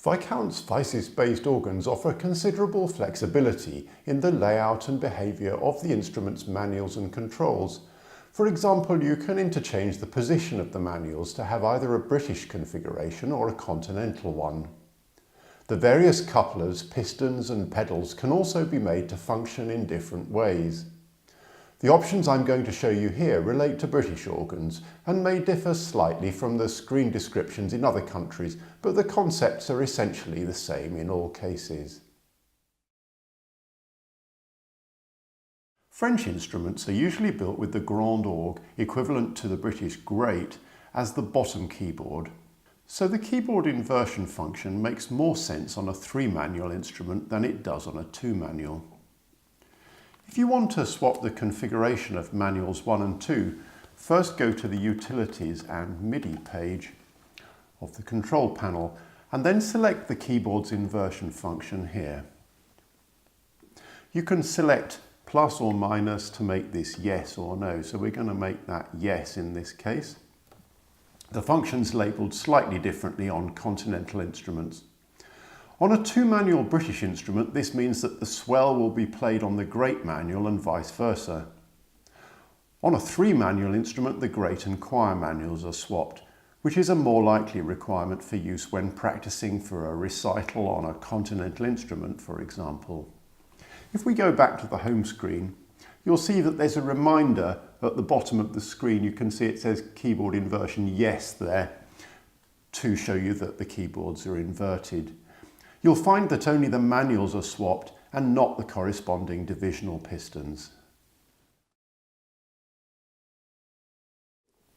Viscount's Vices-based organs offer considerable flexibility in the layout and behaviour of the instrument's manuals and controls. For example, you can interchange the position of the manuals to have either a British configuration or a continental one. The various couplers, pistons and pedals can also be made to function in different ways. The options I'm going to show you here relate to British organs and may differ slightly from the screen descriptions in other countries, but the concepts are essentially the same in all cases. French instruments are usually built with the grand orgue, equivalent to the British grate, as the bottom keyboard. So the keyboard inversion function makes more sense on a 3-manual instrument than it does on a 2-manual. If you want to swap the configuration of manuals 1 and 2, first go to the Utilities and MIDI page of the control panel and then select the keyboard's inversion function here. You can select plus or minus to make this yes or no, so we're going to make that yes in this case. The function's labelled slightly differently on continental instruments. On a 2-manual British instrument, this means that the swell will be played on the grate manual and vice versa. On a 3-manual instrument, the grate and choir manuals are swapped, which is a more likely requirement for use when practicing for a recital on a continental instrument, for example. If we go back to the home screen, you'll see that there's a reminder at the bottom of the screen. You can see it says keyboard inversion yes there to show you that the keyboards are inverted. You'll find that only the manuals are swapped and not the corresponding divisional pistons.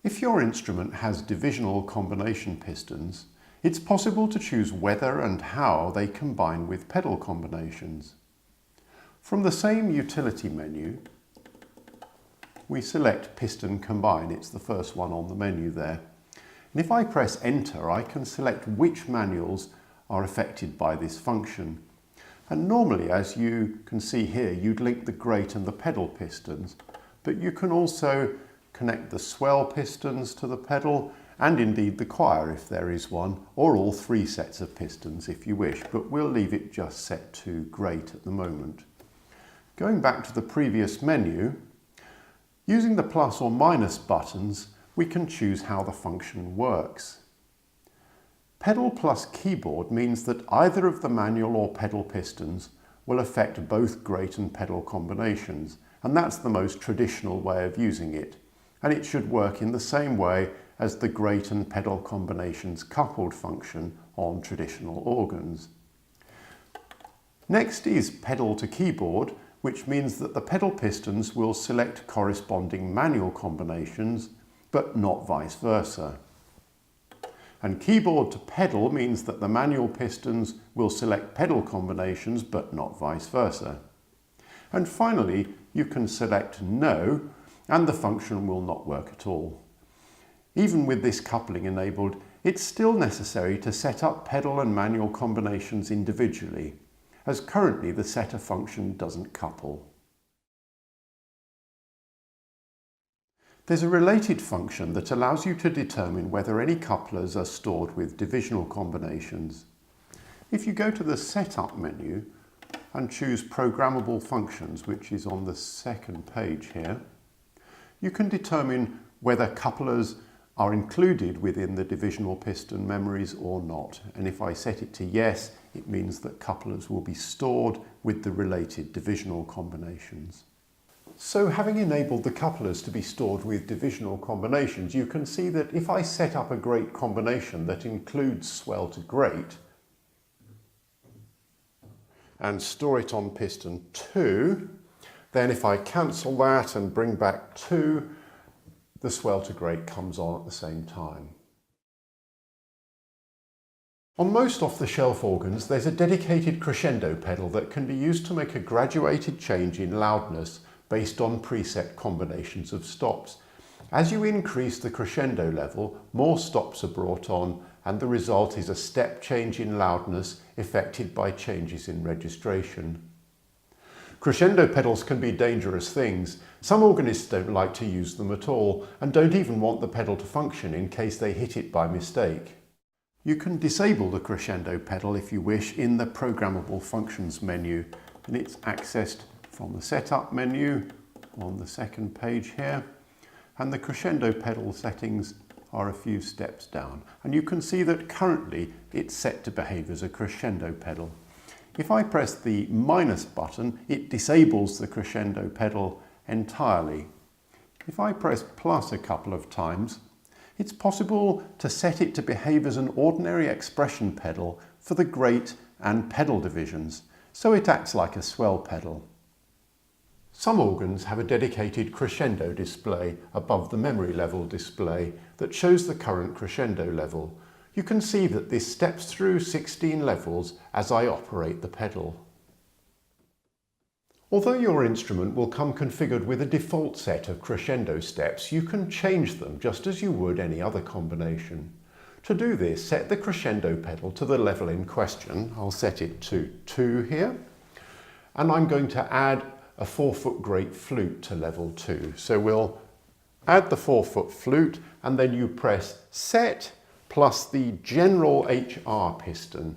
If your instrument has divisional combination pistons, it's possible to choose whether and how they combine with pedal combinations. From the same utility menu, we select Piston Combine. It's the first one on the menu there. And if I press Enter, I can select which manuals are affected by this function. And normally, as you can see here, you'd link the grate and the pedal pistons, but you can also connect the swell pistons to the pedal and indeed the choir if there is one, or all 3 sets of pistons if you wish, but we'll leave it just set to grate at the moment. Going back to the previous menu, using the plus or minus buttons, we can choose how the function works. Pedal plus keyboard means that either of the manual or pedal pistons will affect both grate and pedal combinations, and that's the most traditional way of using it, and it should work in the same way as the grate and pedal combinations coupled function on traditional organs. Next is pedal to keyboard, which means that the pedal pistons will select corresponding manual combinations, but not vice versa. And keyboard to pedal means that the manual pistons will select pedal combinations, but not vice versa. And finally, you can select no, and the function will not work at all. Even with this coupling enabled, it's still necessary to set up pedal and manual combinations individually, as currently the setter function doesn't couple. There's a related function that allows you to determine whether any couplers are stored with divisional combinations. If you go to the Setup menu and choose Programmable Functions, which is on the second page here, you can determine whether couplers are included within the divisional piston memories or not. And if I set it to yes, it means that couplers will be stored with the related divisional combinations. So having enabled the couplers to be stored with divisional combinations, you can see that if I set up a grate combination that includes swell to grate and store it on piston 2, then if I cancel that and bring back 2, the swell to grate comes on at the same time. On most off-the-shelf organs, there's a dedicated crescendo pedal that can be used to make a graduated change in loudness based on preset combinations of stops. As you increase the crescendo level, more stops are brought on, and the result is a step change in loudness affected by changes in registration. Crescendo pedals can be dangerous things. Some organists don't like to use them at all and don't even want the pedal to function in case they hit it by mistake. You can disable the crescendo pedal if you wish in the Programmable Functions menu, and it's accessed from the Setup menu on the second page here, and the crescendo pedal settings are a few steps down, and you can see that currently it's set to behave as a crescendo pedal. If I press the minus button, it disables the crescendo pedal entirely. If I press plus a couple of times, it's possible to set it to behave as an ordinary expression pedal for the grate and pedal divisions, so it acts like a swell pedal. Some organs have a dedicated crescendo display above the memory level display that shows the current crescendo level. You can see that this steps through 16 levels as I operate the pedal. Although your instrument will come configured with a default set of crescendo steps, you can change them just as you would any other combination. To do this, set the crescendo pedal to the level in question. I'll set it to 2 here, and I'm going to add a 4-foot grate flute to level 2. So we'll add the 4-foot flute, and then you press Set plus the general HR piston.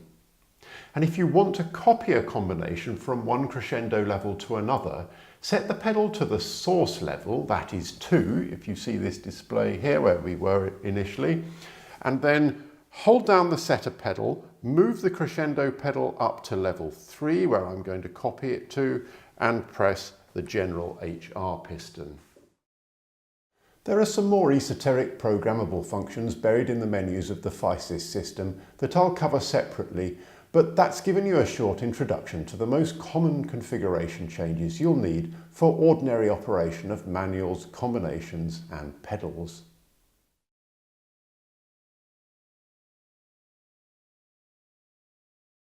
And if you want to copy a combination from one crescendo level to another, set the pedal to the source level, that is 2, if you see this display here where we were initially, and then hold down the setter pedal, move the crescendo pedal up to level 3 where I'm going to copy it to, and press the general HR piston. There are some more esoteric programmable functions buried in the menus of the FISYS system that I'll cover separately, but that's given you a short introduction to the most common configuration changes you'll need for ordinary operation of manuals, combinations and pedals.